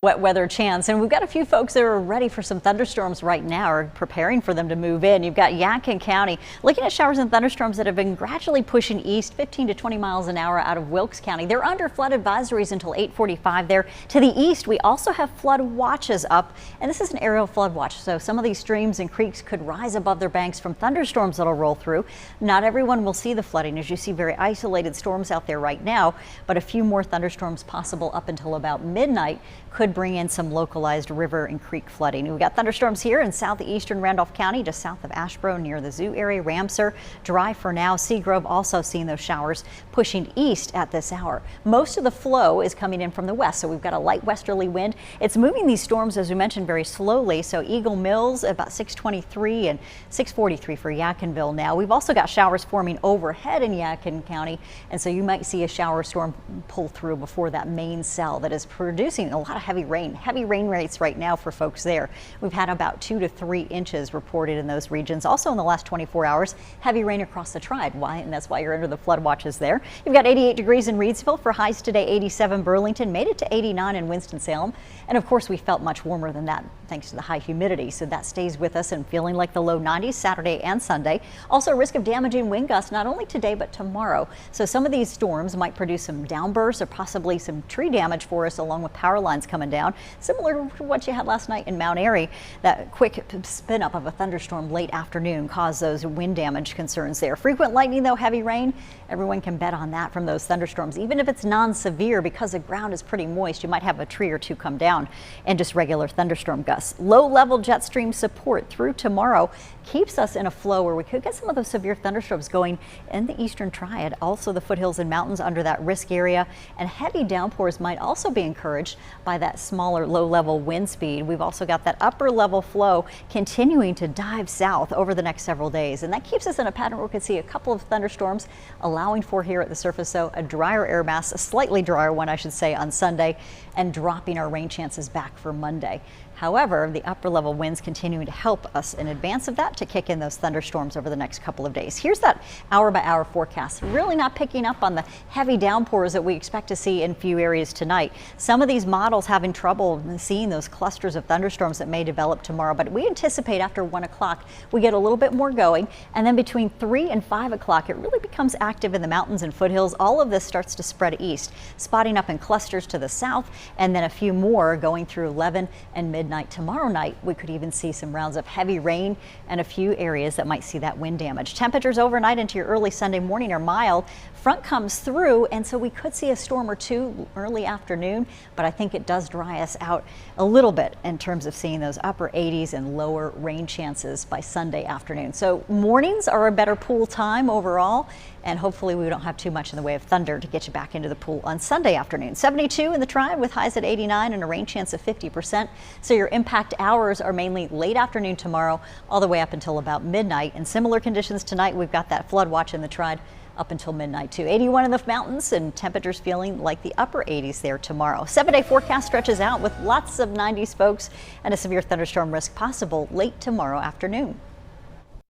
Wet weather chance, and we've got a few folks that are ready for some thunderstorms right now, or preparing for them to move in. You've got Yadkin County looking at showers and thunderstorms that have been gradually pushing east 15 to 20 miles an hour out of Wilkes County. They're under flood advisories until 8:45 there. To the east, we also have flood watches up, and this is an aerial flood watch, so some of these streams and creeks could rise above their banks from thunderstorms that'll roll through. Not everyone will see the flooding, as you see very isolated storms out there right now, but a few more thunderstorms possible up until about midnight could bring in some localized river and creek flooding. We've got thunderstorms here in southeastern Randolph County, just south of Asheboro near the zoo area. Ramseur dry for now. Seagrove also seeing those showers pushing east at this hour. Most of the flow is coming in from the west, so we've got a light westerly wind. It's moving these storms, as we mentioned, very slowly. So Eagle Mills about 623 and 643 for Yadkinville now. We've also got showers forming overhead in Yadkin County, and so you might see a shower storm pull through before that main cell that is producing a lot of heavy rain rates right now for folks there. We've had about 2 to 3 inches reported in those regions. Also in the last 24 hours, heavy rain across the Triad. And that's why you're under the flood watches there. You've got 88 degrees in Reidsville for highs today, 87 Burlington, made it to 89 in Winston-Salem. And of course, we felt much warmer than that thanks to the high humidity. So that stays with us and feeling like the low 90s Saturday and Sunday. Also, risk of damaging wind gusts not only today but tomorrow. So some of these storms might produce some downbursts or possibly some tree damage for us, along with power lines coming down, similar to what you had last night in Mount Airy. That quick spin up of a thunderstorm late afternoon caused those wind damage concerns there. Frequent lightning, though, heavy rain, everyone can bet on that from those thunderstorms. Even if it's non-severe, because the ground is pretty moist, you might have a tree or two come down, and just regular thunderstorm gusts. Low-level jet stream support through tomorrow keeps us in a flow where we could get some of those severe thunderstorms going in the eastern Triad, also the foothills and mountains under that risk area, and heavy downpours might also be encouraged by that smaller low-level wind speed. We've also got that upper level flow continuing to dive south over the next several days, and that keeps us in a pattern where we could see a couple of thunderstorms, allowing for here at the surface, so a drier air mass, a slightly drier one I should say, on Sunday, and dropping our rain chances back for Monday. However, the upper level winds continuing to help us in advance of that to kick in those thunderstorms over the next couple of days. Here's that hour by hour forecast. Really not picking up on the heavy downpours that we expect to see in few areas tonight. Some of these models having trouble seeing those clusters of thunderstorms that may develop tomorrow, but we anticipate after 1 o'clock we get a little bit more going, and then between 3 and 5 o'clock it really becomes active in the mountains and foothills. All of this starts to spread east, spotting up in clusters to the south, and then a few more going through 11 and midnight. Tomorrow night we could even see some rounds of heavy rain and a few areas that might see that wind damage. Temperatures overnight into your early Sunday morning are mild. Front comes through, and so we could see a storm or two early afternoon, but I think it does dry us out a little bit in terms of seeing those upper 80s and lower rain chances by Sunday afternoon. So mornings are a better pool time overall, and hopefully we don't have too much in the way of thunder to get you back into the pool on Sunday afternoon. 72 in the Triad with highs at 89 and a rain chance of 50%. So your impact hours are mainly late afternoon tomorrow all the way up until about midnight. And similar conditions tonight, we've got that flood watch in the Triad up until midnight too. 81 in the mountains, and temperatures feeling like the upper 80s there tomorrow. 7-day forecast stretches out with lots of 90s folks and a severe thunderstorm risk possible late tomorrow afternoon.